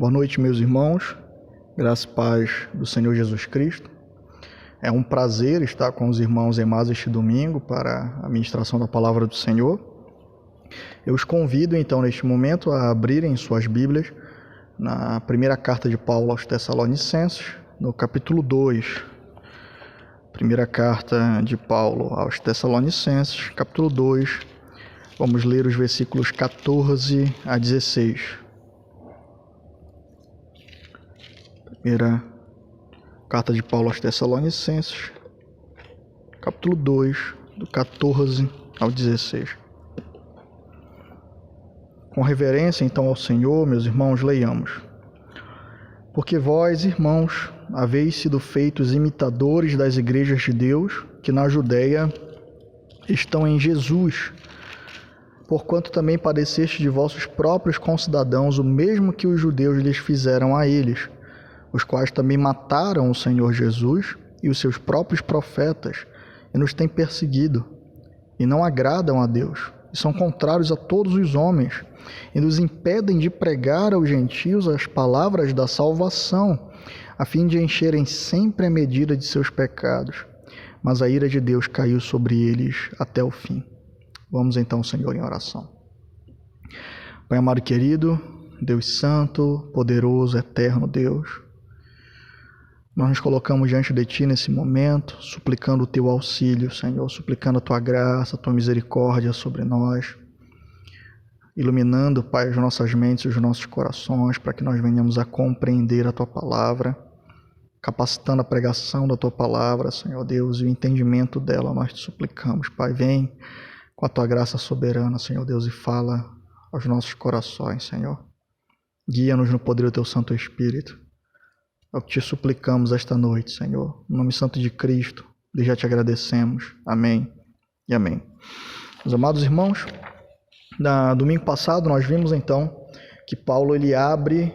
Boa noite, meus irmãos. Graça e paz do Senhor Jesus Cristo. É um prazer estar com os irmãos em mais este domingo para a ministração da Palavra do Senhor. Eu os convido, então, neste momento, a abrirem suas Bíblias na primeira carta de Paulo aos Tessalonicenses, no capítulo 2. Primeira carta de Paulo aos Tessalonicenses, capítulo 2. Vamos ler os versículos 14 a 16. Primeira carta de Paulo aos Tessalonicenses, capítulo 2, do 14 ao 16. Com reverência, então, ao Senhor, meus irmãos, leiamos. Porque vós, irmãos, haveis sido feitos imitadores das igrejas de Deus, que na Judéia estão em Jesus, porquanto também padeceste de vossos próprios concidadãos o mesmo que os judeus lhes fizeram a eles, os quais também mataram o Senhor Jesus e os seus próprios profetas, e nos têm perseguido, e não agradam a Deus, e são contrários a todos os homens, e nos impedem de pregar aos gentios as palavras da salvação, a fim de encherem sempre a medida de seus pecados. Mas a ira de Deus caiu sobre eles até o fim. Vamos então, Senhor, em oração. Pai amado e querido, Deus santo, poderoso, eterno Deus, nós nos colocamos diante de Ti nesse momento, suplicando o Teu auxílio, Senhor, suplicando a Tua graça, a Tua misericórdia sobre nós, iluminando, Pai, as nossas mentes e os nossos corações, para que nós venhamos a compreender a Tua palavra, capacitando a pregação da Tua palavra, Senhor Deus, e o entendimento dela, nós Te suplicamos, Pai, vem com a Tua graça soberana, Senhor Deus, e fala aos nossos corações, Senhor. Guia-nos no poder do Teu Santo Espírito. É o que Te suplicamos esta noite, Senhor. No nome santo de Cristo, e já Te agradecemos. Amém e amém. Meus amados irmãos, no domingo passado nós vimos então que Paulo ele abre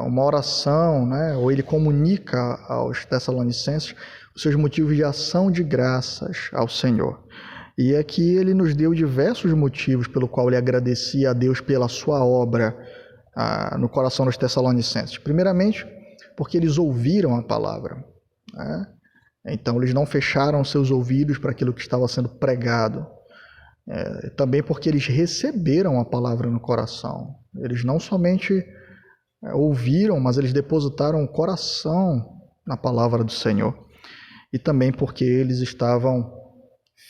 uma oração, né, ou ele comunica aos Tessalonicenses os seus motivos de ação de graças ao Senhor. E aqui ele nos deu diversos motivos pelo qual ele agradecia a Deus pela sua obra no coração dos Tessalonicenses. Primeiramente, porque eles ouviram a palavra, né? Então eles não fecharam seus ouvidos para aquilo que estava sendo pregado. Também porque eles receberam a palavra no coração. Eles não somente ouviram, mas eles depositaram o coração na palavra do Senhor. E também porque eles estavam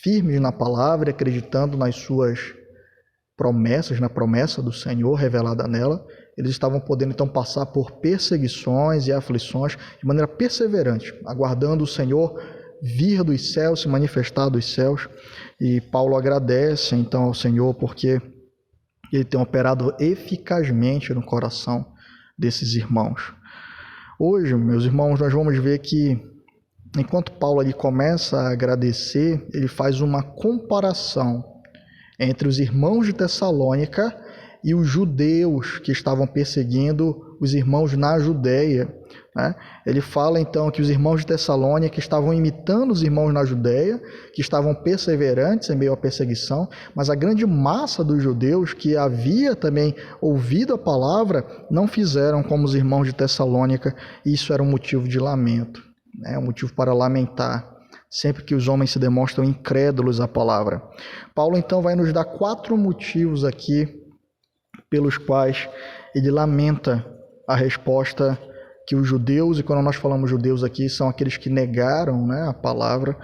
firmes na palavra, acreditando nas suas promessas, na promessa do Senhor revelada nela. Eles estavam podendo então passar por perseguições e aflições de maneira perseverante, aguardando o Senhor vir dos céus, se manifestar dos céus. E Paulo agradece então ao Senhor porque ele tem operado eficazmente no coração desses irmãos. Hoje, meus irmãos, nós vamos ver que enquanto Paulo ali começa a agradecer, ele faz uma comparação entre os irmãos de Tessalônica e os judeus que estavam perseguindo os irmãos na Judéia, né? Ele fala então que os irmãos de Tessalônica estavam imitando os irmãos na Judéia, que estavam perseverantes em meio à perseguição, mas a grande massa dos judeus que havia também ouvido a palavra não fizeram como os irmãos de Tessalônica, e isso era um motivo de lamento, né? Um motivo para lamentar, sempre que os homens se demonstram incrédulos à palavra. Paulo então vai nos dar 4 motivos aqui pelos quais ele lamenta a resposta que os judeus, e quando nós falamos judeus aqui, são aqueles que negaram, né, a palavra,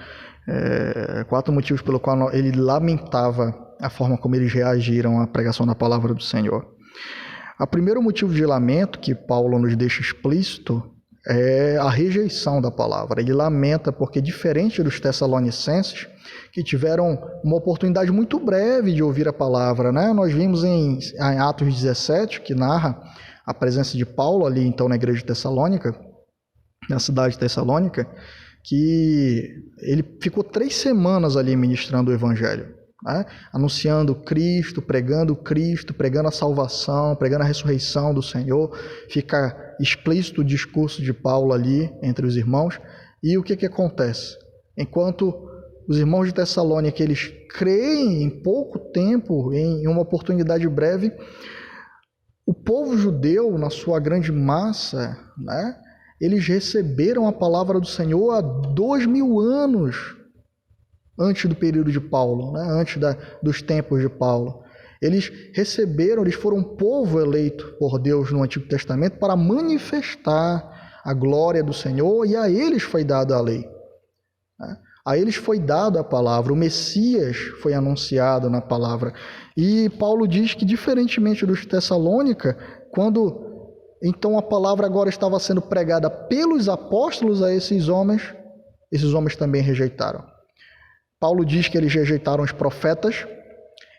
4 motivos pelo qual ele lamentava a forma como eles reagiram à pregação da palavra do Senhor. O primeiro motivo de lamento que Paulo nos deixa explícito é a rejeição da palavra. Ele lamenta porque, diferente dos Tessalonicenses, que tiveram uma oportunidade muito breve de ouvir a palavra, né? Nós vimos em Atos 17, que narra a presença de Paulo ali, então, na igreja de Tessalônica, na cidade de Tessalônica, que ele ficou 3 semanas ali ministrando o evangelho, né? Anunciando Cristo, pregando a salvação, pregando a ressurreição do Senhor. Fica explícito o discurso de Paulo ali entre os irmãos. E o que acontece? Enquanto os irmãos de Tessalônica, eles creem em pouco tempo, em uma oportunidade breve, O povo judeu, na sua grande massa, né, eles receberam a palavra do Senhor há 2000 anos antes do período de Paulo, né, antes dos tempos de Paulo. Eles foram um povo eleito por Deus no Antigo Testamento para manifestar a glória do Senhor, e a eles foi dada a lei. A eles foi dada a palavra, o Messias foi anunciado na palavra. E Paulo diz que, diferentemente dos Tessalônica, quando então a palavra agora estava sendo pregada pelos apóstolos a esses homens também rejeitaram. Paulo diz que eles rejeitaram os profetas,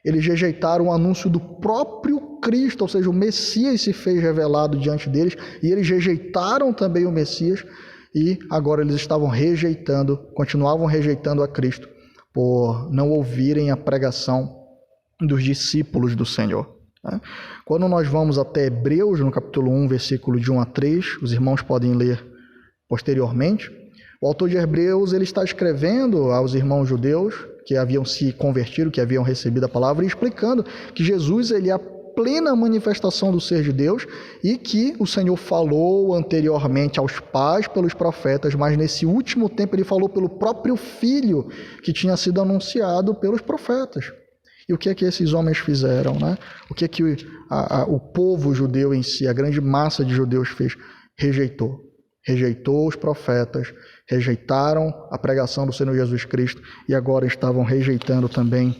eles rejeitaram o anúncio do próprio Cristo, ou seja, o Messias se fez revelado diante deles, e eles rejeitaram também o Messias, e agora eles continuavam rejeitando a Cristo, por não ouvirem a pregação dos discípulos do Senhor. Quando nós vamos até Hebreus, no capítulo 1, versículo de 1 a 3, os irmãos podem ler posteriormente, o autor de Hebreus ele está escrevendo aos irmãos judeus que haviam se convertido, que haviam recebido a palavra, e explicando que Jesus ele é a plena manifestação do ser de Deus e que o Senhor falou anteriormente aos pais pelos profetas, mas nesse último tempo ele falou pelo próprio Filho que tinha sido anunciado pelos profetas. E o que é que esses homens fizeram, né? O que é que o povo judeu em si, a grande massa de judeus fez? Rejeitou os profetas, rejeitaram a pregação do Senhor Jesus Cristo e agora estavam rejeitando também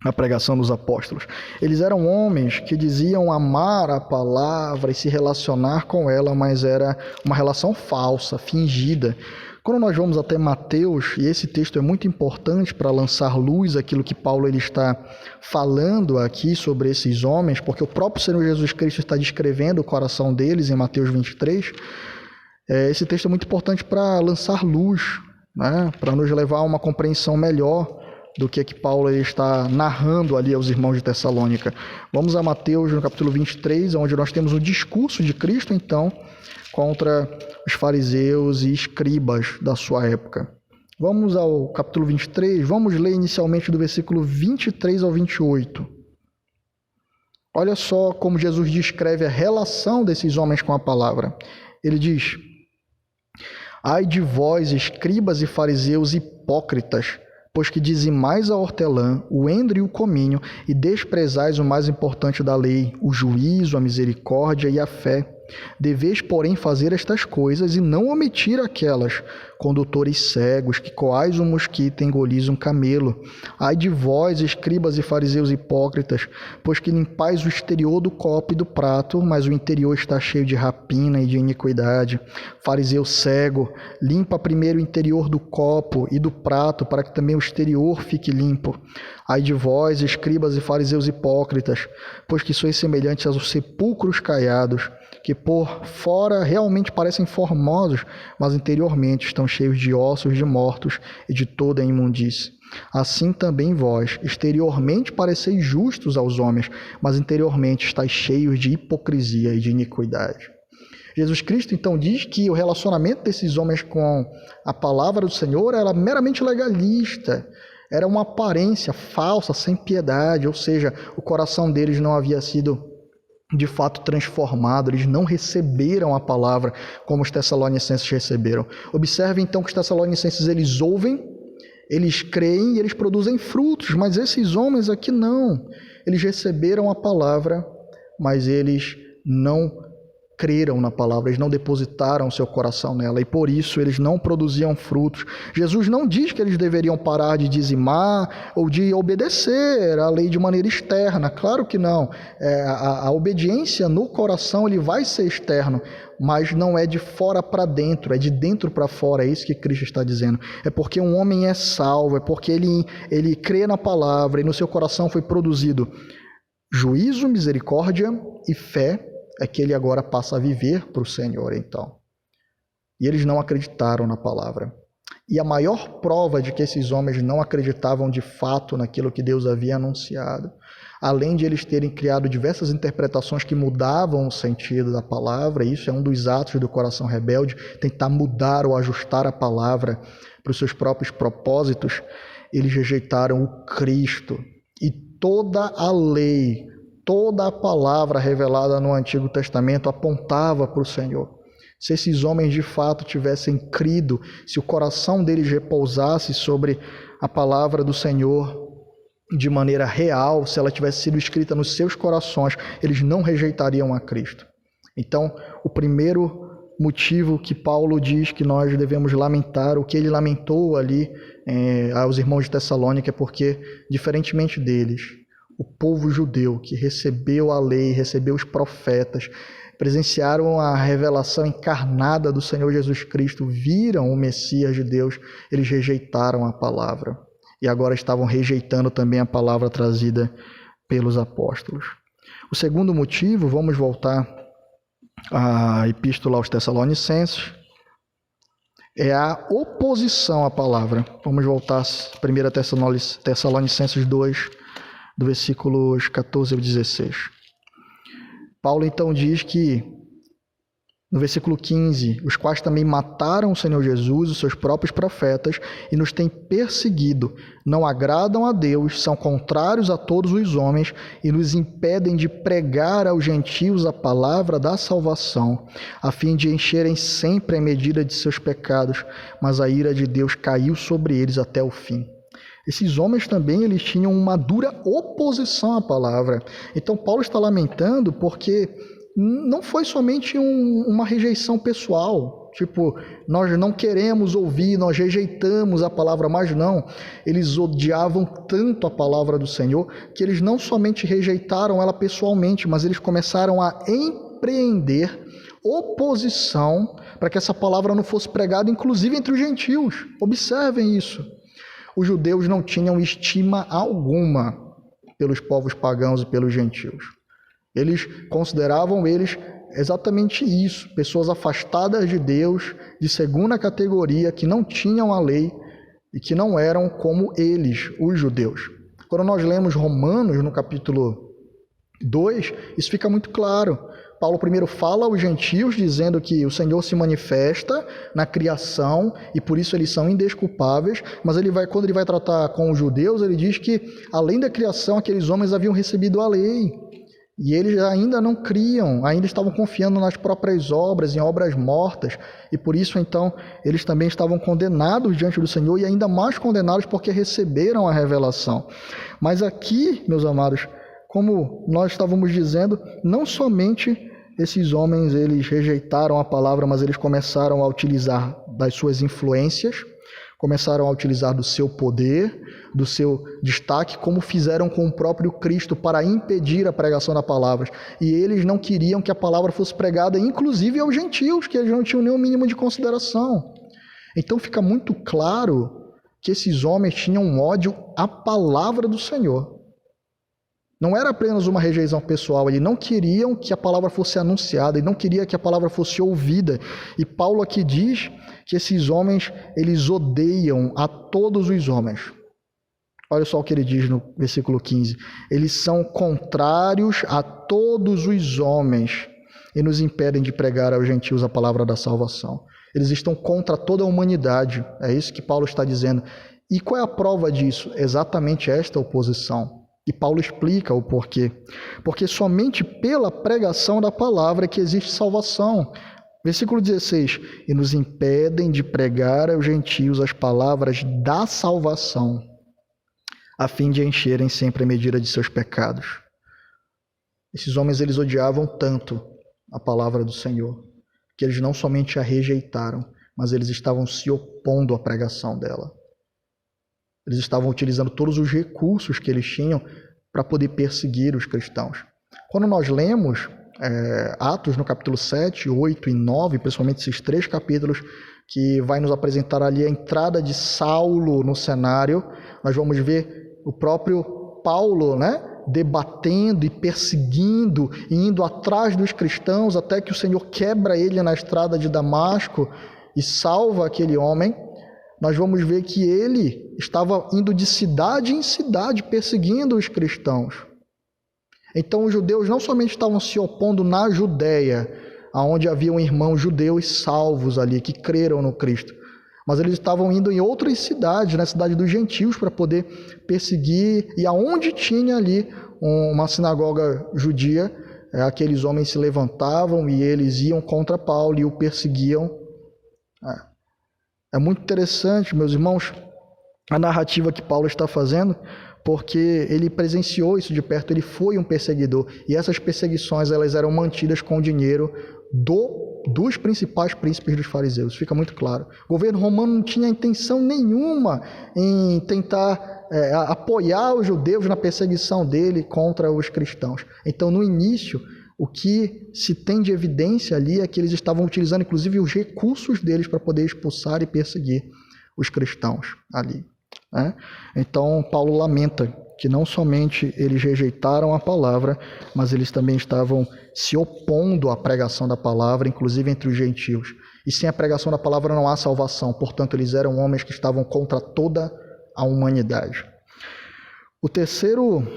a pregação dos apóstolos. Eles eram homens que diziam amar a palavra e se relacionar com ela, mas era uma relação falsa, fingida. Quando nós vamos até Mateus, e esse texto é muito importante para lançar luz àquilo que Paulo ele está falando aqui sobre esses homens, porque o próprio Senhor Jesus Cristo está descrevendo o coração deles em Mateus 23, esse texto é muito importante para lançar luz, né? Para nos levar a uma compreensão melhor do que Paulo ele está narrando ali aos irmãos de Tessalônica. Vamos a Mateus no capítulo 23, onde nós temos o discurso de Cristo, então, contra os fariseus e escribas da sua época. Vamos ao capítulo 23, vamos ler inicialmente do versículo 23 ao 28. Olha só como Jesus descreve a relação desses homens com a palavra. Ele diz: ai de vós, escribas e fariseus hipócritas, pois que dizimais a hortelã, o endro e o cominho, e desprezais o mais importante da lei, o juízo, a misericórdia e a fé. Deveis, porém, fazer estas coisas e não omitir aquelas, condutores cegos, que coais um mosquito e engolis um camelo. Ai de vós, escribas e fariseus hipócritas, pois que limpais o exterior do copo e do prato, mas o interior está cheio de rapina e de iniquidade. Fariseu cego, limpa primeiro o interior do copo e do prato, para que também o exterior fique limpo. Ai de vós, escribas e fariseus hipócritas, pois que sois semelhantes aos sepulcros caiados, que por fora realmente parecem formosos, mas interiormente estão cheios de ossos de mortos e de toda a imundície. Assim também vós, exteriormente pareceis justos aos homens, mas interiormente estáis cheios de hipocrisia e de iniquidade. Jesus Cristo então diz que o relacionamento desses homens com a palavra do Senhor era meramente legalista, era uma aparência falsa, sem piedade, ou seja, o coração deles não havia sido de fato transformado, eles não receberam a palavra como os tessalonicenses receberam. Observe então que os tessalonicenses eles ouvem, eles creem e eles produzem frutos, mas esses homens aqui não. Eles receberam a palavra, mas eles não creram na palavra, eles não depositaram seu coração nela e por isso eles não produziam frutos. Jesus não diz que eles deveriam parar de dizimar ou de obedecer à lei de maneira externa, claro que não. A obediência no coração ele vai ser externo, mas não é de fora para dentro, é de dentro para fora, é isso que Cristo está dizendo. É porque um homem é salvo, é porque ele crê na palavra e no seu coração foi produzido juízo, misericórdia e fé, é que ele agora passa a viver para o Senhor, então. E eles não acreditaram na palavra. E a maior prova de que esses homens não acreditavam de fato naquilo que Deus havia anunciado, além de eles terem criado diversas interpretações que mudavam o sentido da palavra, isso é um dos atos do coração rebelde, tentar mudar ou ajustar a palavra para os seus próprios propósitos, eles rejeitaram o Cristo e toda a lei, Toda a palavra revelada no Antigo Testamento apontava para o Senhor. Se esses homens de fato tivessem crido, se o coração deles repousasse sobre a palavra do Senhor de maneira real, se ela tivesse sido escrita nos seus corações, eles não rejeitariam a Cristo. Então, o primeiro motivo que Paulo diz que nós devemos lamentar, o que ele lamentou ali aos irmãos de Tessalônica, é porque, diferentemente deles, o povo judeu que recebeu a lei, recebeu os profetas, presenciaram a revelação encarnada do Senhor Jesus Cristo, viram o Messias de Deus, eles rejeitaram a palavra. E agora estavam rejeitando também a palavra trazida pelos apóstolos. O segundo motivo, vamos voltar à Epístola aos Tessalonicenses, é a oposição à palavra. Vamos voltar a 1 Tessalonicenses 2, do versículos 14 ao 16. Paulo então diz que, no versículo 15, os quais também mataram o Senhor Jesus, os seus próprios profetas, e nos têm perseguido, não agradam a Deus, são contrários a todos os homens e nos impedem de pregar aos gentios a palavra da salvação, a fim de encherem sempre a medida de seus pecados, mas a ira de Deus caiu sobre eles até o fim. Esses homens também eles tinham uma dura oposição à palavra. Então Paulo está lamentando porque não foi somente uma rejeição pessoal, tipo, nós não queremos ouvir, nós rejeitamos a palavra, mas não, eles odiavam tanto a palavra do Senhor que eles não somente rejeitaram ela pessoalmente, mas eles começaram a empreender oposição para que essa palavra não fosse pregada, inclusive entre os gentios. Observem isso. Os judeus não tinham estima alguma pelos povos pagãos e pelos gentios. Eles consideravam eles exatamente isso, pessoas afastadas de Deus, de segunda categoria, que não tinham a lei e que não eram como eles, os judeus. Quando nós lemos Romanos, no capítulo 2, isso fica muito claro. Paulo primeiro fala aos gentios, dizendo que o Senhor se manifesta na criação e por isso eles são indesculpáveis, mas quando ele vai tratar com os judeus, ele diz que além da criação, aqueles homens haviam recebido a lei. E eles ainda não criam, ainda estavam confiando nas próprias obras, em obras mortas. E por isso, então, eles também estavam condenados diante do Senhor e ainda mais condenados porque receberam a revelação. Mas aqui, meus amados, como nós estávamos dizendo, não somente esses homens eles rejeitaram a palavra, mas eles começaram a utilizar das suas influências, começaram a utilizar do seu poder, do seu destaque, como fizeram com o próprio Cristo para impedir a pregação da palavra. E eles não queriam que a palavra fosse pregada, inclusive aos gentios, que eles não tinham nem o mínimo de consideração. Então fica muito claro que esses homens tinham um ódio à palavra do Senhor. Não era apenas uma rejeição pessoal, eles não queriam que a palavra fosse anunciada, eles não queriam que a palavra fosse ouvida. E Paulo aqui diz que esses homens, eles odeiam a todos os homens. Olha só o que ele diz no versículo 15. Eles são contrários a todos os homens e nos impedem de pregar aos gentios a palavra da salvação. Eles estão contra toda a humanidade. É isso que Paulo está dizendo. E qual é a prova disso? Exatamente esta oposição. E Paulo explica o porquê. Porque somente pela pregação da palavra é que existe salvação. Versículo 16. E nos impedem de pregar aos gentios as palavras da salvação, a fim de encherem sempre a medida de seus pecados. Esses homens eles odiavam tanto a palavra do Senhor, que eles não somente a rejeitaram, mas eles estavam se opondo à pregação dela. Eles estavam utilizando todos os recursos que eles tinham para poder perseguir os cristãos. Quando nós lemos Atos no capítulo 7, 8 e 9, principalmente esses 3 capítulos, que vai nos apresentar ali a entrada de Saulo no cenário, nós vamos ver o próprio Paulo, debatendo e perseguindo e indo atrás dos cristãos até que o Senhor quebra ele na estrada de Damasco e salva aquele homem. Nós vamos ver que ele estava indo de cidade em cidade perseguindo os cristãos. Então os judeus não somente estavam se opondo na Judéia, onde haviam irmãos judeus salvos ali, que creram no Cristo, mas eles estavam indo em outras cidades, na cidade dos gentios, para poder perseguir, e aonde tinha ali uma sinagoga judia, aqueles homens se levantavam e eles iam contra Paulo e o perseguiam. É muito interessante, meus irmãos, a narrativa que Paulo está fazendo, porque ele presenciou isso de perto, ele foi um perseguidor, e essas perseguições elas eram mantidas com o dinheiro dos principais príncipes dos fariseus, fica muito claro. O governo romano não tinha intenção nenhuma em tentar apoiar os judeus na perseguição dele contra os cristãos. Então, no início, o que se tem de evidência ali é que eles estavam utilizando, inclusive, os recursos deles para poder expulsar e perseguir os cristãos ali, né? Então, Paulo lamenta que não somente eles rejeitaram a palavra, mas eles também estavam se opondo à pregação da palavra, inclusive entre os gentios. E sem a pregação da palavra não há salvação, portanto, eles eram homens que estavam contra toda a humanidade. O terceiro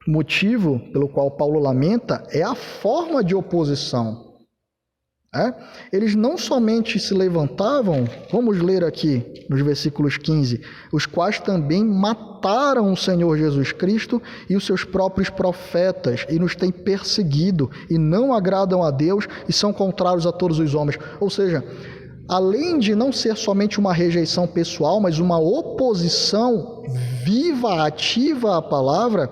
motivo pelo qual Paulo lamenta é a forma de oposição. Eles não somente se levantavam, vamos ler aqui nos versículos 15, os quais também mataram o Senhor Jesus Cristo e os seus próprios profetas, e nos têm perseguido, e não agradam a Deus, e são contrários a todos os homens. Ou seja, além de não ser somente uma rejeição pessoal, mas uma oposição viva, ativa à palavra,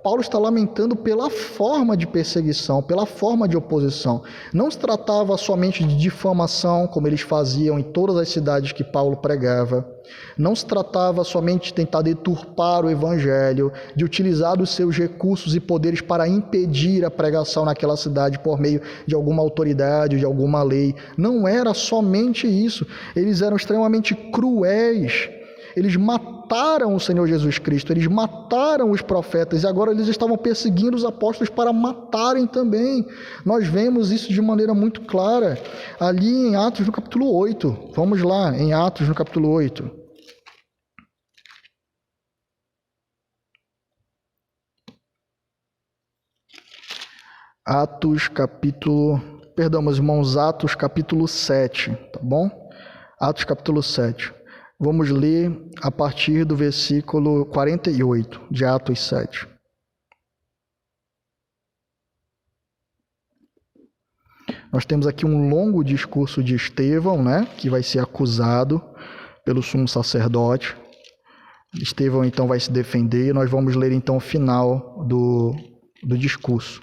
Paulo está lamentando pela forma de perseguição, pela forma de oposição. Não se tratava somente de difamação, como eles faziam em todas as cidades que Paulo pregava. Não se tratava somente de tentar deturpar o evangelho, de utilizar os seus recursos e poderes para impedir a pregação naquela cidade por meio de alguma autoridade, de alguma lei. Não era somente isso. Eles eram extremamente cruéis. Eles mataram o Senhor Jesus Cristo, eles mataram os profetas, e agora eles estavam perseguindo os apóstolos para matarem também. Nós vemos isso de maneira muito clara ali em Atos no capítulo 8. Vamos lá, em Atos no capítulo 8. Atos capítulo 7, tá bom? Atos capítulo 7. Vamos ler a partir do versículo 48 de Atos 7. Nós temos aqui um longo discurso de Estevão, né, que vai ser acusado pelo sumo sacerdote. Estevão então vai se defender e nós vamos ler então o final do discurso.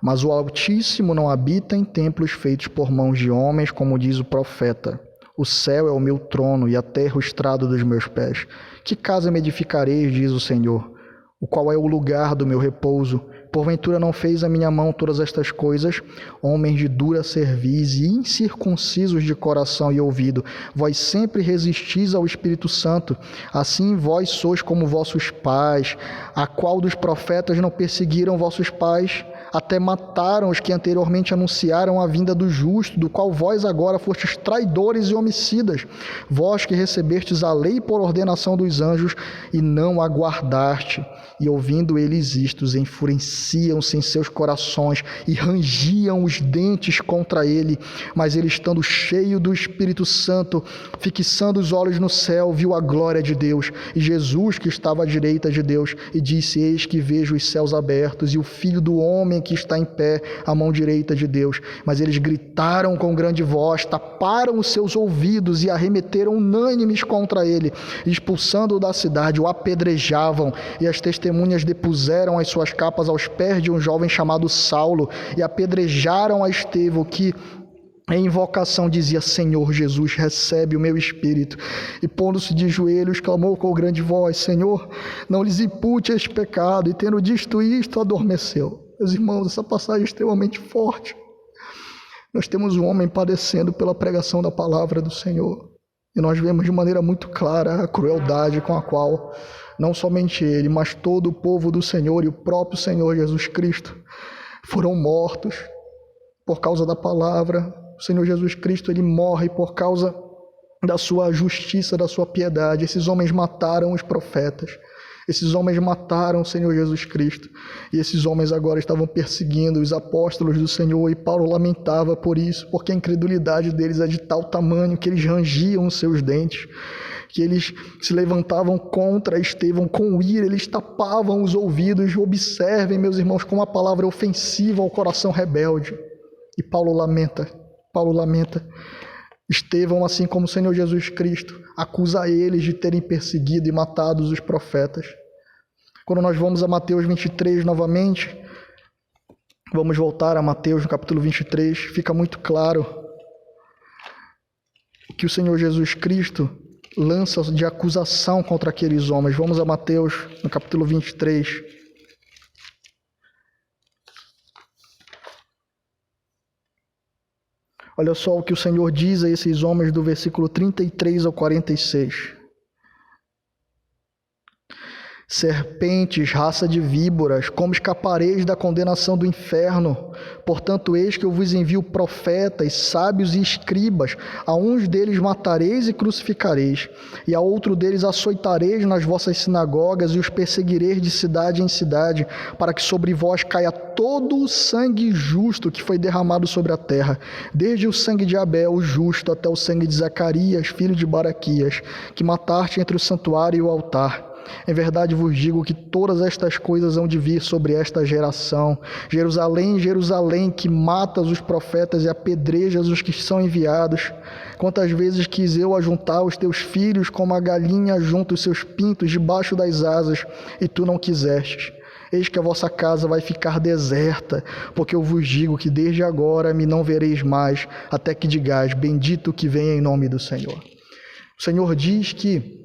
Mas o Altíssimo não habita em templos feitos por mãos de homens, como diz o profeta. O céu é o meu trono e a terra o estrado dos meus pés. Que casa me edificareis, diz o Senhor, o qual é o lugar do meu repouso? Porventura não fez a minha mão todas estas coisas? Homens de dura cerviz e incircuncisos de coração e ouvido, vós sempre resistis ao Espírito Santo. Assim vós sois como vossos pais. A qual dos profetas não perseguiram vossos pais? Até mataram os que anteriormente anunciaram a vinda do justo, do qual vós agora fostes traidores e homicidas. Vós que recebestes a lei por ordenação dos anjos e não a guardaste. E ouvindo eles isto, enfureciam-se em seus corações e rangiam os dentes contra ele. Mas ele, estando cheio do Espírito Santo, fixando os olhos no céu, viu a glória de Deus e Jesus que estava à direita de Deus, e disse: Eis que vejo os céus abertos e o Filho do Homem que está em pé à mão direita de Deus. Mas eles gritaram com grande voz, taparam os seus ouvidos e arremeteram unânimes contra ele, expulsando-o da cidade, o apedrejavam, e as testemunhas depuseram as suas capas aos pés de um jovem chamado Saulo e apedrejaram a Estevão, que em invocação dizia: Senhor Jesus, recebe o meu espírito. E pondo-se de joelhos, clamou com grande voz: Senhor, não lhes impute este pecado. E tendo dito isto, adormeceu. Meus irmãos, essa passagem é extremamente forte. Nós temos um homem padecendo pela pregação da palavra do Senhor. E nós vemos de maneira muito clara a crueldade com a qual não somente ele, mas todo o povo do Senhor e o próprio Senhor Jesus Cristo foram mortos por causa da palavra. O Senhor Jesus Cristo, ele morre por causa da sua justiça, da sua piedade. Esses homens mataram os profetas. Esses homens mataram o Senhor Jesus Cristo, e esses homens agora estavam perseguindo os apóstolos do Senhor, e Paulo lamentava por isso, porque a incredulidade deles é de tal tamanho que eles rangiam os seus dentes, que eles se levantavam contra Estevão com ira, eles tapavam os ouvidos. Observem, meus irmãos, como a palavra é ofensiva ao coração rebelde. E Paulo lamenta. Estevão, assim como o Senhor Jesus Cristo, acusa eles de terem perseguido e matado os profetas. Quando nós vamos a Mateus 23 novamente, vamos voltar a Mateus no capítulo 23, fica muito claro que o Senhor Jesus Cristo lança de acusação contra aqueles homens. Vamos a Mateus no capítulo 23. Olha só o que o Senhor diz a esses homens do versículo 33 ao 46. Serpentes, raça de víboras, como escapareis da condenação do inferno? Portanto, eis que eu vos envio profetas, sábios e escribas. A uns deles matareis e crucificareis, e a outro deles açoitareis nas vossas sinagogas, e os perseguireis de cidade em cidade, para que sobre vós caia todo o sangue justo que foi derramado sobre a terra, desde o sangue de Abel, o justo, até o sangue de Zacarias, filho de Baraquias, que mataste entre o santuário e o altar. Em verdade vos digo que todas estas coisas hão de vir sobre esta geração. Jerusalém, Jerusalém, que matas os profetas e apedrejas os que são enviados. Quantas vezes quis eu ajuntar os teus filhos como a galinha junta os seus pintos debaixo das asas, e tu não quisestes. Eis que a vossa casa vai ficar deserta, porque eu vos digo que desde agora me não vereis mais, até que digais, bendito que venha em nome do Senhor. O Senhor diz que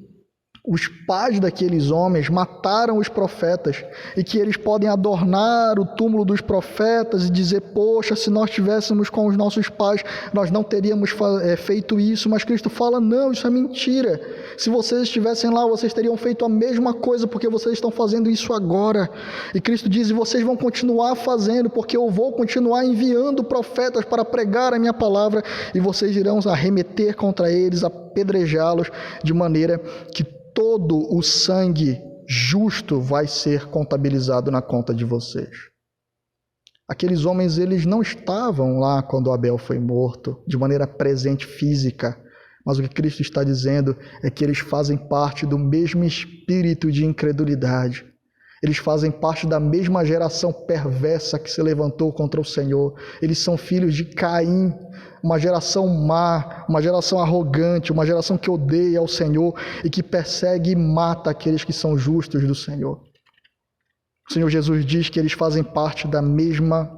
os pais daqueles homens mataram os profetas, e que eles podem adornar o túmulo dos profetas e dizer: poxa, se nós estivéssemos com os nossos pais, nós não teríamos feito isso. Mas Cristo fala: não, isso é mentira. Se vocês estivessem lá, vocês teriam feito a mesma coisa, porque vocês estão fazendo isso agora. E Cristo diz: e vocês vão continuar fazendo, porque eu vou continuar enviando profetas para pregar a minha palavra, e vocês irão arremeter contra eles, apedrejá-los, de maneira que todo o sangue justo vai ser contabilizado na conta de vocês. Aqueles homens, eles não estavam lá quando Abel foi morto, de maneira presente física, mas o que Cristo está dizendo é que eles fazem parte do mesmo espírito de incredulidade. Eles fazem parte da mesma geração perversa que se levantou contra o Senhor. Eles são filhos de Caim, uma geração má, uma geração arrogante, uma geração que odeia ao Senhor e que persegue e mata aqueles que são justos do Senhor. O Senhor Jesus diz que eles fazem parte da mesma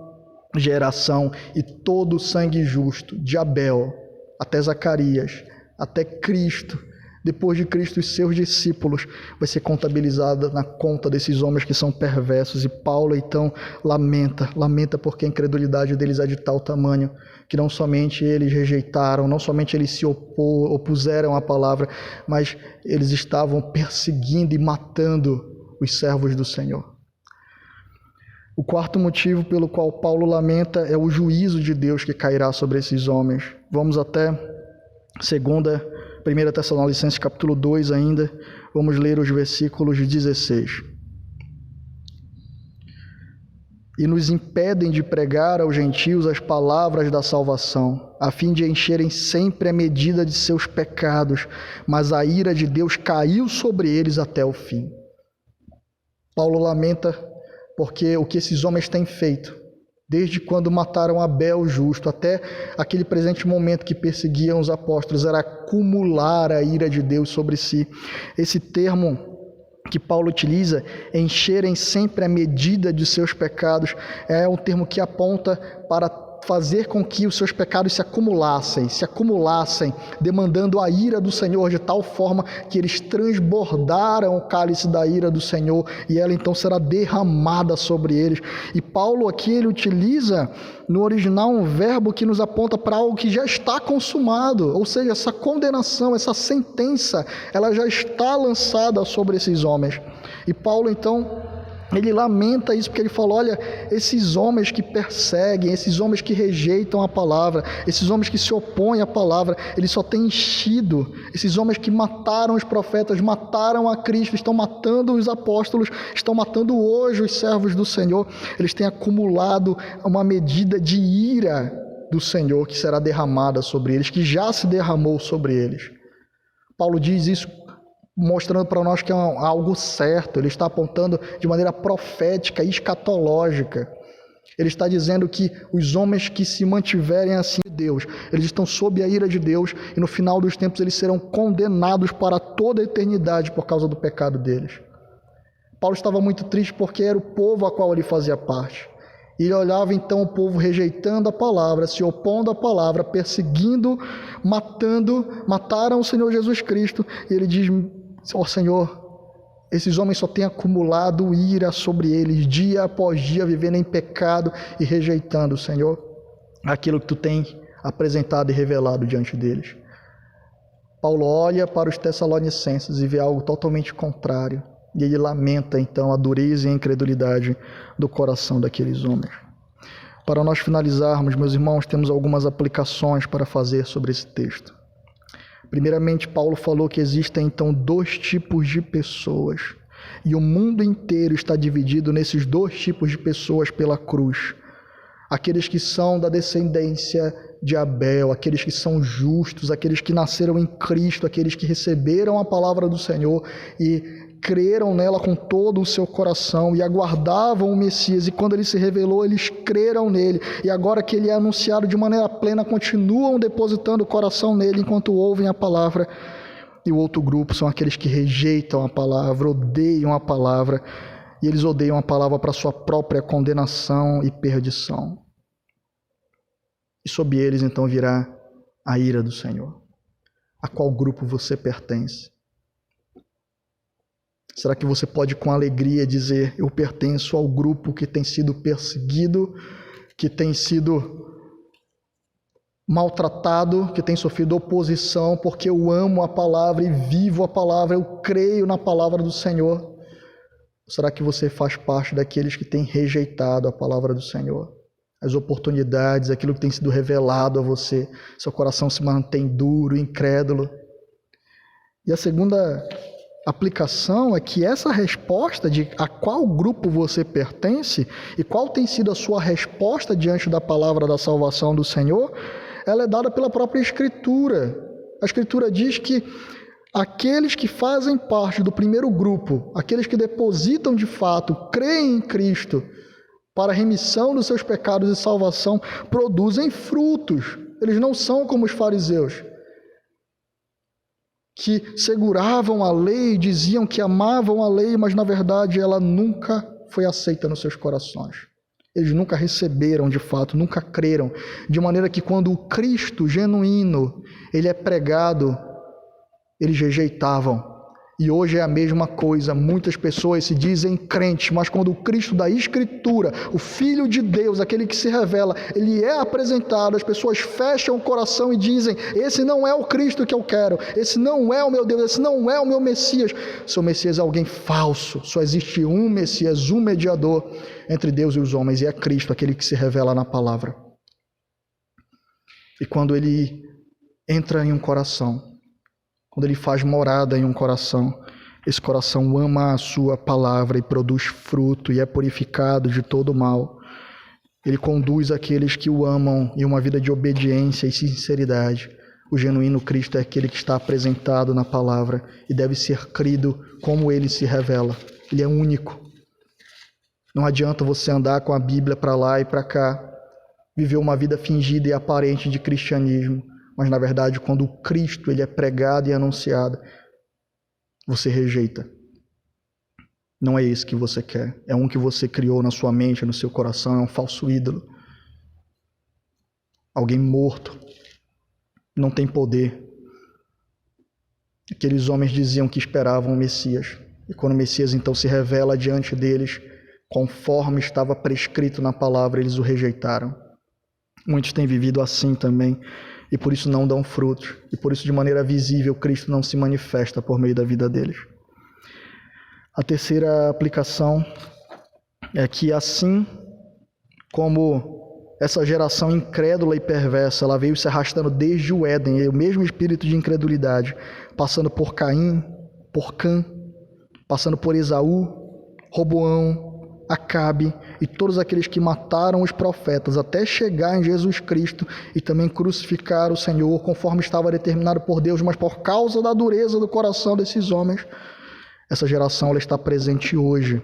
geração, e todo o sangue justo, de Abel até Zacarias, até Cristo, depois de Cristo e seus discípulos, vai ser contabilizada na conta desses homens que são perversos. E Paulo então lamenta porque a incredulidade deles é de tal tamanho que não somente eles rejeitaram, não somente eles se opuseram à palavra, mas eles estavam perseguindo e matando os servos do Senhor. O quarto motivo pelo qual Paulo lamenta é o juízo de Deus que cairá sobre esses homens. Vamos até 1 Tessalonicenses capítulo 2 ainda, vamos ler os versículos 16. E nos impedem de pregar aos gentios as palavras da salvação, a fim de encherem sempre a medida de seus pecados, mas a ira de Deus caiu sobre eles até o fim. Paulo lamenta porque o que esses homens têm feito, desde quando mataram Abel justo até aquele presente momento que perseguiam os apóstolos, era acumular a ira de Deus sobre si. Esse termo que Paulo utiliza, encherem sempre a medida de seus pecados, é um termo que aponta para fazer com que os seus pecados se acumulassem, demandando a ira do Senhor de tal forma que eles transbordaram o cálice da ira do Senhor, e ela então será derramada sobre eles. E Paulo aqui, ele utiliza no original um verbo que nos aponta para algo que já está consumado, ou seja, essa condenação, essa sentença, ela já está lançada sobre esses homens. E Paulo então Ele lamenta isso porque ele fala, olha, esses homens que perseguem, esses homens que rejeitam a palavra, esses homens que se opõem à palavra, eles só têm enchido. Esses homens que mataram os profetas, mataram a Cristo, estão matando os apóstolos, estão matando hoje os servos do Senhor. Eles têm acumulado uma medida de ira do Senhor que será derramada sobre eles, que já se derramou sobre eles. Paulo diz isso mostrando para nós que é algo certo. Ele está apontando de maneira profética, escatológica. Ele está dizendo que os homens que se mantiverem assim de Deus, eles estão sob a ira de Deus e no final dos tempos eles serão condenados para toda a eternidade por causa do pecado deles. Paulo estava muito triste porque era o povo a qual ele fazia parte. Ele olhava então o povo rejeitando a palavra, se opondo à palavra, perseguindo, mataram o Senhor Jesus Cristo. E ele diz, ó Senhor, esses homens só têm acumulado ira sobre eles, dia após dia, vivendo em pecado e rejeitando, Senhor, aquilo que Tu tens apresentado e revelado diante deles. Paulo olha para os Tessalonicenses e vê algo totalmente contrário. E ele lamenta, então, a dureza e a incredulidade do coração daqueles homens. Para nós finalizarmos, meus irmãos, temos algumas aplicações para fazer sobre esse texto. Primeiramente, Paulo falou que existem, então, 2 tipos de pessoas. E o mundo inteiro está dividido nesses 2 tipos de pessoas pela cruz. Aqueles que são da descendência de Abel, aqueles que são justos, aqueles que nasceram em Cristo, aqueles que receberam a palavra do Senhor e creram nela com todo o seu coração e aguardavam o Messias, e quando ele se revelou, eles creram nele, e agora que ele é anunciado de maneira plena, continuam depositando o coração nele enquanto ouvem a palavra. E o outro grupo são aqueles que rejeitam a palavra, odeiam a palavra, e eles odeiam a palavra para sua própria condenação e perdição. E sobre eles então virá a ira do Senhor. A qual grupo você pertence? Será que você pode com alegria dizer, eu pertenço ao grupo que tem sido perseguido, que tem sido maltratado, que tem sofrido oposição, porque eu amo a palavra e vivo a palavra, eu creio na palavra do Senhor? Ou será que você faz parte daqueles que têm rejeitado a palavra do Senhor? As oportunidades, aquilo que tem sido revelado a você, seu coração se mantém duro, incrédulo. E a segunda aplicação é que essa resposta de a qual grupo você pertence e qual tem sido a sua resposta diante da palavra da salvação do Senhor, ela é dada pela própria Escritura. A Escritura diz que aqueles que fazem parte do primeiro grupo, aqueles que depositam de fato, creem em Cristo para a remissão dos seus pecados e salvação, produzem frutos. Eles não são como os fariseus, que seguravam a lei, diziam que amavam a lei, mas na verdade ela nunca foi aceita nos seus corações. Eles nunca receberam de fato, nunca creram, de maneira que quando o Cristo genuíno ele é pregado, eles rejeitavam. E hoje é a mesma coisa, muitas pessoas se dizem crentes, mas quando o Cristo da Escritura, o Filho de Deus, aquele que se revela, ele é apresentado, as pessoas fecham o coração e dizem, esse não é o Cristo que eu quero, esse não é o meu Deus, esse não é o meu Messias. Seu Messias é alguém falso, só existe um Messias, um mediador entre Deus e os homens, e é Cristo, aquele que se revela na palavra. E quando ele entra em um coração, quando ele faz morada em um coração, esse coração ama a sua palavra e produz fruto e é purificado de todo mal. Ele conduz aqueles que o amam em uma vida de obediência e sinceridade. O genuíno Cristo é aquele que está apresentado na palavra e deve ser crido como ele se revela. Ele é único. Não adianta você andar com a Bíblia para lá e para cá, viver uma vida fingida e aparente de cristianismo. Mas, na verdade, quando o Cristo ele é pregado e anunciado, você rejeita. Não é esse que você quer. É um que você criou na sua mente, no seu coração. É um falso ídolo. Alguém morto. Não tem poder. Aqueles homens diziam que esperavam o Messias. E quando o Messias, então, se revela diante deles, conforme estava prescrito na palavra, eles o rejeitaram. Muitos têm vivido assim também. E por isso não dão frutos. E por isso, de maneira visível, Cristo não se manifesta por meio da vida deles. A terceira aplicação é que assim como essa geração incrédula e perversa, ela veio se arrastando desde o Éden, o mesmo espírito de incredulidade, passando por Caim, por Cã, passando por Esaú, Roboão, Acabe e todos aqueles que mataram os profetas, até chegar em Jesus Cristo e também crucificar o Senhor, conforme estava determinado por Deus, mas por causa da dureza do coração desses homens, essa geração ela está presente hoje.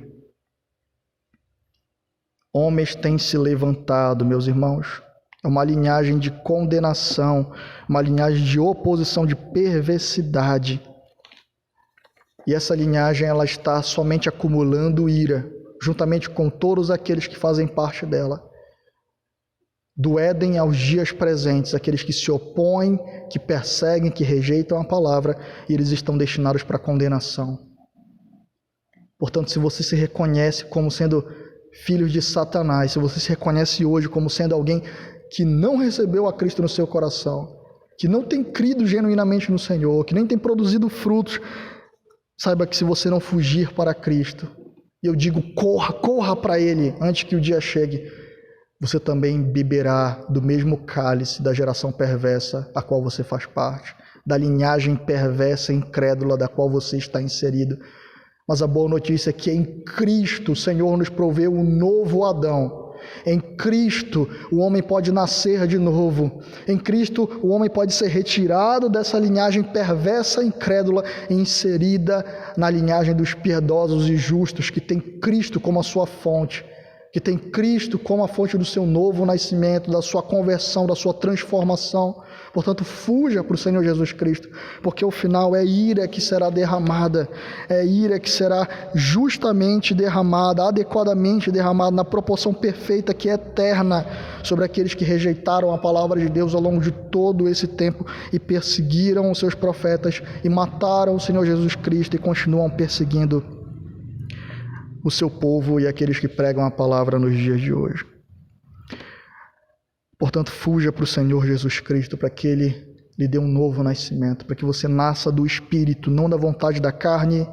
Homens têm se levantado, meus irmãos. É uma linhagem de condenação, uma linhagem de oposição, de perversidade. E essa linhagem ela está somente acumulando ira, juntamente com todos aqueles que fazem parte dela. Do Éden aos dias presentes, aqueles que se opõem, que perseguem, que rejeitam a palavra, e eles estão destinados para a condenação. Portanto, se você se reconhece como sendo filhos de Satanás, se você se reconhece hoje como sendo alguém que não recebeu a Cristo no seu coração, que não tem crido genuinamente no Senhor, que nem tem produzido frutos, saiba que se você não fugir para Cristo, e eu digo corra para Ele antes que o dia chegue, você também beberá do mesmo cálice da geração perversa a qual você faz parte, da linhagem perversa e incrédula da qual você está inserido. Mas a boa notícia é que em Cristo o Senhor nos proveu um novo Adão. Em Cristo o homem pode nascer de novo. Em Cristo o homem pode ser retirado dessa linhagem perversa e incrédula e inserida na linhagem dos piedosos e justos, que tem Cristo como a sua fonte, que tem Cristo como a fonte do seu novo nascimento, da sua conversão, da sua transformação. Portanto, fuja para o Senhor Jesus Cristo, porque o final é ira que será derramada, é ira que será justamente derramada, adequadamente derramada, na proporção perfeita que é eterna, sobre aqueles que rejeitaram a palavra de Deus ao longo de todo esse tempo e perseguiram os seus profetas e mataram o Senhor Jesus Cristo e continuam perseguindo o seu povo e aqueles que pregam a palavra nos dias de hoje. Portanto, fuja para o Senhor Jesus Cristo, para que Ele lhe dê um novo nascimento, para que você nasça do Espírito, não da vontade da carne,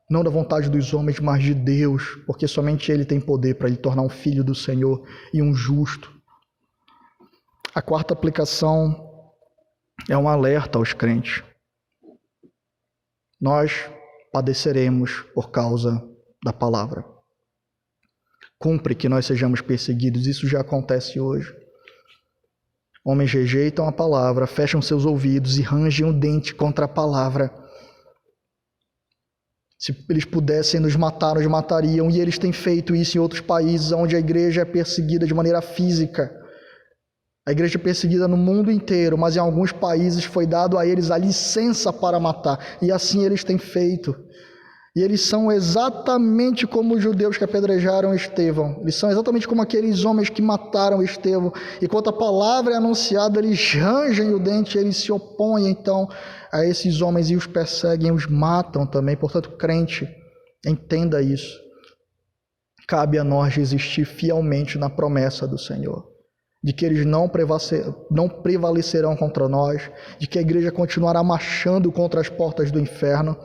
não da vontade dos homens, mas de Deus, porque somente Ele tem poder para lhe tornar um filho do Senhor e um justo. A quarta aplicação é um alerta aos crentes. Nós padeceremos por causa da palavra. Cumpre que nós sejamos perseguidos, isso já acontece hoje. Homens rejeitam a palavra, fecham seus ouvidos e rangem o dente contra a palavra. Se eles pudessem nos matar, nos matariam, e eles têm feito isso em outros países onde a igreja é perseguida de maneira física. A igreja é perseguida no mundo inteiro, mas em alguns países foi dado a eles a licença para matar, e assim eles têm feito. E eles são exatamente como os judeus que apedrejaram Estevão. Eles são exatamente como aqueles homens que mataram Estevão. E quando a palavra é anunciada, eles rangem o dente, eles se opõem então a esses homens e os perseguem, os matam também. Portanto, crente, entenda isso. Cabe a nós resistir fielmente na promessa do Senhor, de que eles não prevalecerão contra nós, de que a igreja continuará marchando contra as portas do inferno.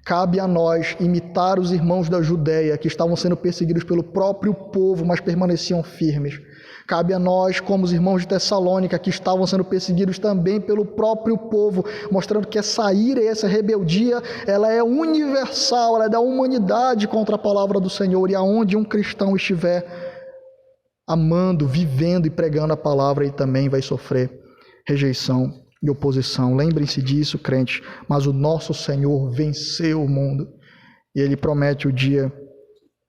Cabe a nós imitar os irmãos da Judéia, que estavam sendo perseguidos pelo próprio povo, mas permaneciam firmes. Cabe a nós, como os irmãos de Tessalônica, que estavam sendo perseguidos também pelo próprio povo, mostrando que essa ira e essa rebeldia, ela é universal, ela é da humanidade contra a palavra do Senhor. E aonde um cristão estiver amando, vivendo e pregando a palavra, ele também vai sofrer rejeição e oposição. Lembrem-se disso, crentes, mas o nosso Senhor venceu o mundo e Ele promete o dia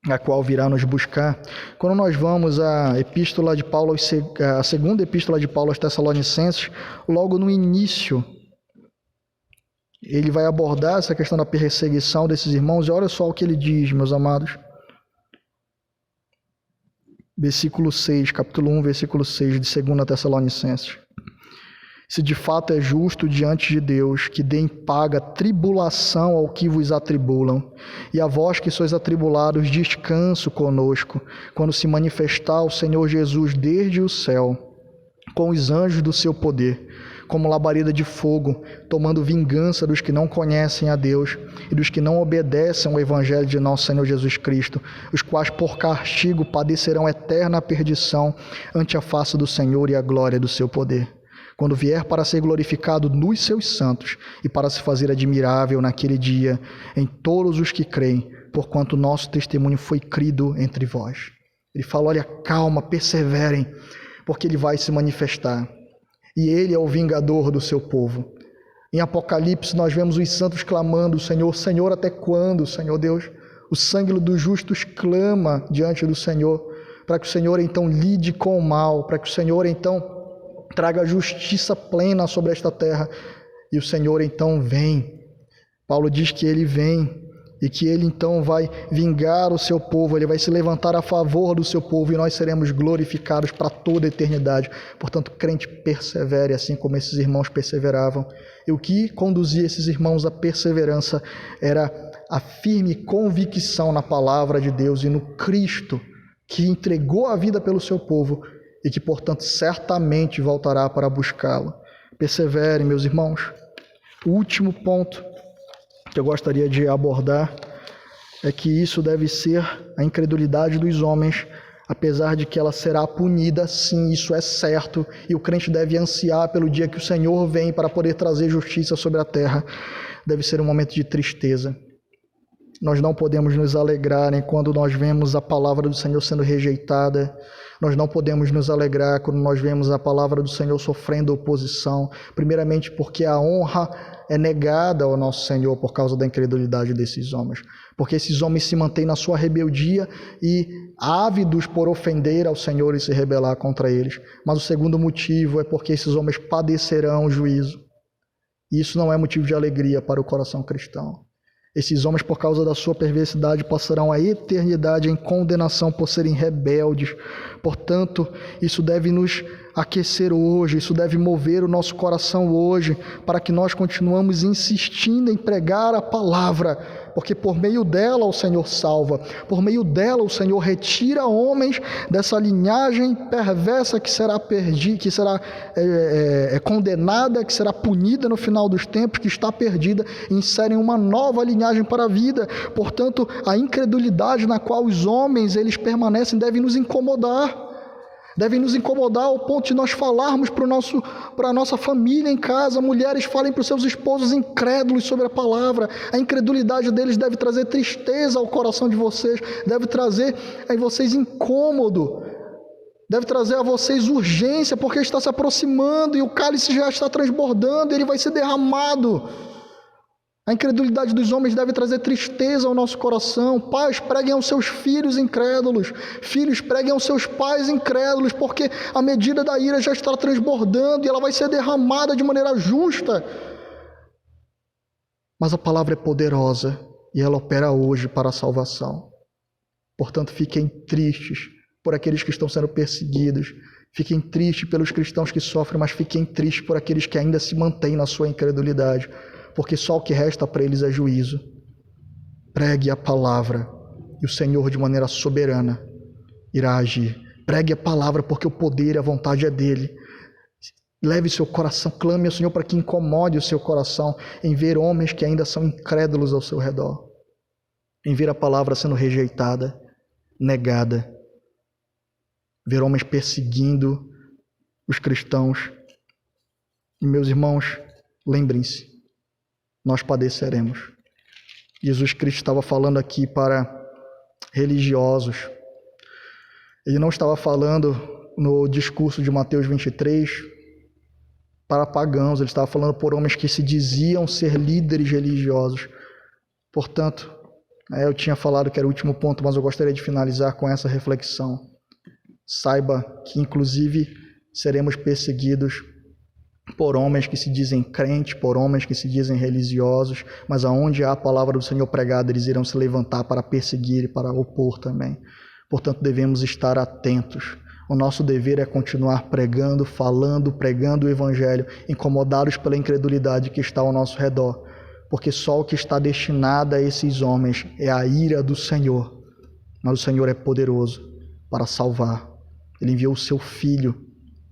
a qual virá nos buscar. Quando nós vamos à epístola de Paulo, a segunda epístola de Paulo aos Tessalonicenses, logo no início, ele vai abordar essa questão da perseguição desses irmãos, e olha só o que ele diz, meus amados. Versículo 6, capítulo 1, versículo 6 de 2 Tessalonicenses. Se de fato é justo diante de Deus que dê em paga tribulação ao que vos atribulam, e a vós que sois atribulados, descanso conosco, quando se manifestar o Senhor Jesus desde o céu, com os anjos do seu poder, como labareda de fogo, tomando vingança dos que não conhecem a Deus e dos que não obedecem ao Evangelho de nosso Senhor Jesus Cristo, os quais por castigo padecerão eterna perdição ante a face do Senhor e a glória do seu poder, quando vier para ser glorificado nos seus santos e para se fazer admirável naquele dia em todos os que creem, porquanto nosso testemunho foi crido entre vós. Ele fala, olha, calma, perseverem, porque ele vai se manifestar. E ele é o vingador do seu povo. Em Apocalipse nós vemos os santos clamando, Senhor, Senhor, até quando, Senhor Deus? O sangue dos justos clama diante do Senhor, para que o Senhor então lide com o mal, para que o Senhor então traga justiça plena sobre esta terra. E o Senhor então vem. Paulo diz que ele vem e que ele então vai vingar o seu povo, ele vai se levantar a favor do seu povo e nós seremos glorificados para toda a eternidade. Portanto, crente, persevere assim como esses irmãos perseveravam. E o que conduzia esses irmãos à perseverança era a firme convicção na palavra de Deus e no Cristo que entregou a vida pelo seu povo e que, portanto, certamente voltará para buscá-lo. Persevere, meus irmãos. O último ponto que eu gostaria de abordar é que isso deve ser a incredulidade dos homens, apesar de que ela será punida, sim, isso é certo, e o crente deve ansiar pelo dia que o Senhor vem para poder trazer justiça sobre a terra. Deve ser um momento de tristeza. Nós não podemos nos alegrar quando nós vemos a palavra do Senhor sendo rejeitada. Nós não podemos nos alegrar quando nós vemos a palavra do Senhor sofrendo oposição, primeiramente porque a honra é negada ao nosso Senhor por causa da incredulidade desses homens, porque esses homens se mantêm na sua rebeldia e ávidos por ofender ao Senhor e se rebelar contra eles. Mas o segundo motivo é porque esses homens padecerão juízo. E isso não é motivo de alegria para o coração cristão. Esses homens, por causa da sua perversidade, passarão a eternidade em condenação por serem rebeldes. Portanto, isso deve nos aquecer hoje, isso deve mover o nosso coração hoje, para que nós continuamos insistindo em pregar a palavra, porque por meio dela o Senhor salva, por meio dela o Senhor retira homens dessa linhagem perversa que será perdida, que será condenada, que será punida no final dos tempos, que está perdida, e inserem uma nova linhagem para a vida. Portanto, a incredulidade na qual os homens eles permanecem deve nos incomodar. Devem nos incomodar ao ponto de nós falarmos para a nossa família em casa, mulheres falem para os seus esposos incrédulos sobre a palavra. A incredulidade deles deve trazer tristeza ao coração de vocês, deve trazer em vocês incômodo, deve trazer a vocês urgência, porque está se aproximando e o cálice já está transbordando, ele vai ser derramado. A incredulidade dos homens deve trazer tristeza ao nosso coração. Pais, preguem aos seus filhos incrédulos. Filhos, preguem aos seus pais incrédulos, porque a medida da ira já está transbordando e ela vai ser derramada de maneira justa. Mas a palavra é poderosa e ela opera hoje para a salvação. Portanto, fiquem tristes por aqueles que estão sendo perseguidos. Fiquem tristes pelos cristãos que sofrem, mas fiquem tristes por aqueles que ainda se mantêm na sua incredulidade, porque só o que resta para eles é juízo. Pregue a palavra e o Senhor, de maneira soberana, irá agir. Pregue a palavra, porque o poder e a vontade é dele. Leve seu coração, clame ao Senhor para que incomode o seu coração em ver homens que ainda são incrédulos ao seu redor, em ver a palavra sendo rejeitada, negada, ver homens perseguindo os cristãos. E, meus irmãos, lembrem-se, nós padeceremos. Jesus Cristo estava falando aqui para religiosos. Ele não estava falando no discurso de Mateus 23 para pagãos, ele estava falando por homens que se diziam ser líderes religiosos. Portanto, eu tinha falado que era o último ponto, mas eu gostaria de finalizar com essa reflexão. Saiba que, inclusive, seremos perseguidos por homens que se dizem crentes, por homens que se dizem religiosos, mas aonde há a palavra do Senhor pregada, eles irão se levantar para perseguir e para opor também. Portanto, devemos estar atentos. O nosso dever é continuar pregando, falando, pregando o Evangelho, incomodados pela incredulidade que está ao nosso redor, porque só o que está destinado a esses homens é a ira do Senhor, mas o Senhor é poderoso para salvar. Ele enviou o seu Filho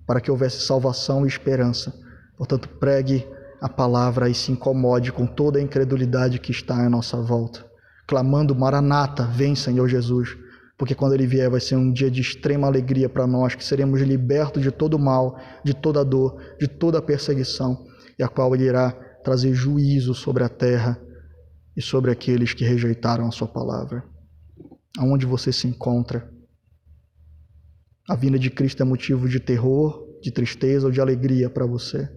para que houvesse salvação e esperança Portanto, pregue a palavra e se incomode com toda a incredulidade que está à nossa volta, clamando: Maranata, vem, Senhor Jesus, porque quando Ele vier vai ser um dia de extrema alegria para nós, que seremos libertos de todo o mal, de toda a dor, de toda a perseguição, e a qual Ele irá trazer juízo sobre a terra e sobre aqueles que rejeitaram a sua palavra. Aonde você se encontra, a vinda de Cristo é motivo de terror, de tristeza ou de alegria para você?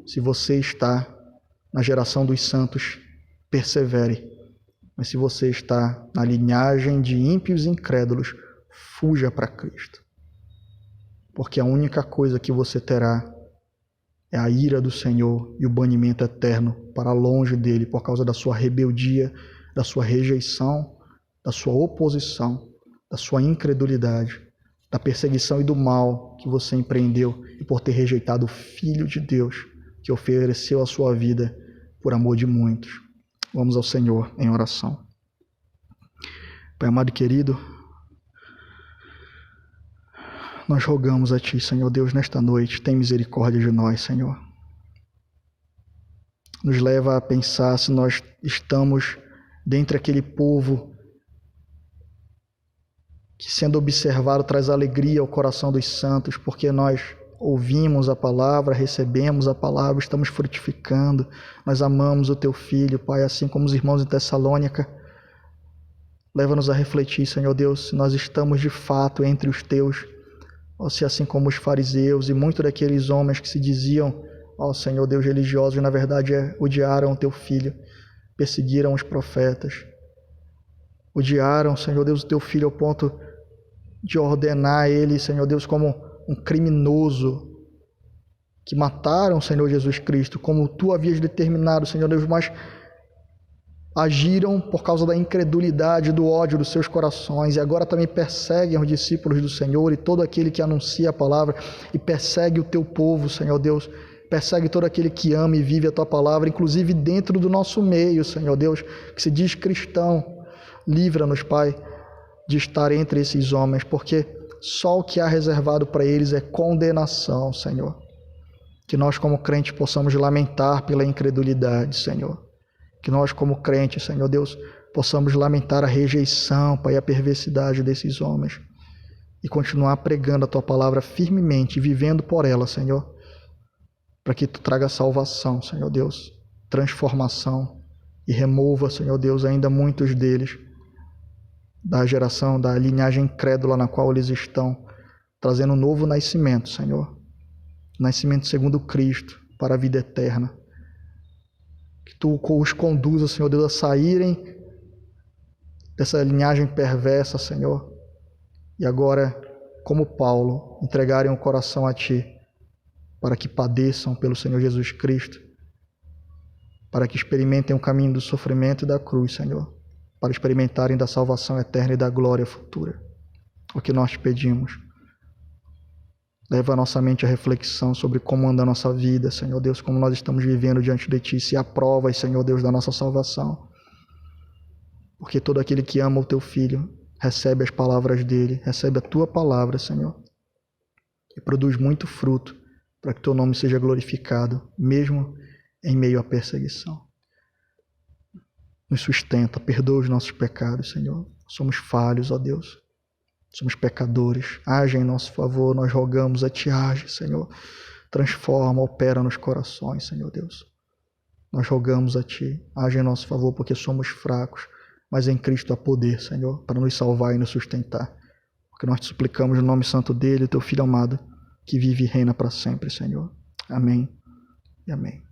Se você está na geração dos santos, persevere. Mas se você está na linhagem de ímpios e incrédulos, fuja para Cristo. Porque a única coisa que você terá é a ira do Senhor e o banimento eterno para longe dele, por causa da sua rebeldia, da sua rejeição, da sua oposição, da sua incredulidade, da perseguição e do mal que você empreendeu e por ter rejeitado o Filho de Deus, que ofereceu a sua vida por amor de muitos. Vamos ao Senhor em oração. Pai amado e querido, nós rogamos a Ti, Senhor Deus, nesta noite, tem misericórdia de nós, Senhor. Nos leva a pensar se nós estamos dentre aquele povo que, sendo observado, traz alegria ao coração dos santos, porque nós ouvimos a palavra, recebemos a palavra, estamos frutificando, nós amamos o Teu Filho, Pai, assim como os irmãos em Tessalônica. Leva-nos a refletir, Senhor Deus, se nós estamos de fato entre os Teus, ou se assim como os fariseus e muitos daqueles homens que se diziam, ó Senhor Deus, religiosos, na verdade odiaram o Teu Filho, perseguiram os profetas, odiaram, Senhor Deus, o Teu Filho ao ponto de ordenar ele, Senhor Deus, como um criminoso, que mataram o Senhor Jesus Cristo, como Tu havias determinado, Senhor Deus, mas agiram por causa da incredulidade, do ódio dos seus corações, e agora também perseguem os discípulos do Senhor e todo aquele que anuncia a palavra, e persegue o Teu povo, Senhor Deus, persegue todo aquele que ama e vive a Tua palavra, inclusive dentro do nosso meio, Senhor Deus, que se diz cristão. Livra-nos, Pai, de estar entre esses homens, porque só o que há reservado para eles é condenação, Senhor. Que nós, como crentes, possamos lamentar pela incredulidade, Senhor. Que nós, como crentes, Senhor Deus, possamos lamentar a rejeição, Pai, e a perversidade desses homens. E continuar pregando a Tua palavra firmemente, vivendo por ela, Senhor. Para que Tu traga salvação, Senhor Deus, transformação, e remova, Senhor Deus, ainda muitos deles da geração, da linhagem incrédula na qual eles estão, trazendo um novo nascimento, Senhor. Nascimento segundo Cristo, para a vida eterna. Que Tu os conduza, Senhor Deus, a saírem dessa linhagem perversa, Senhor. E agora, como Paulo, entregarem o coração a Ti, para que padeçam pelo Senhor Jesus Cristo, para que experimentem o caminho do sofrimento e da cruz, Senhor, para experimentarem da salvação eterna e da glória futura. O que nós te pedimos. Leva a nossa mente à reflexão sobre como anda a nossa vida, Senhor Deus, como nós estamos vivendo diante de Ti, se aprovas, Senhor Deus, da nossa salvação. Porque todo aquele que ama o Teu Filho recebe as palavras dele, recebe a Tua palavra, Senhor, e produz muito fruto para que Teu nome seja glorificado, mesmo em meio à perseguição. Nos sustenta, perdoa os nossos pecados, Senhor. Somos falhos, ó Deus. Somos pecadores. Age em nosso favor, nós rogamos a Ti, age, Senhor. Transforma, opera nos corações, Senhor Deus. Nós rogamos a Ti, age em nosso favor, porque somos fracos, mas em Cristo há poder, Senhor, para nos salvar e nos sustentar. Porque nós te suplicamos no nome santo dEle, Teu Filho amado, que vive e reina para sempre, Senhor. Amém e amém.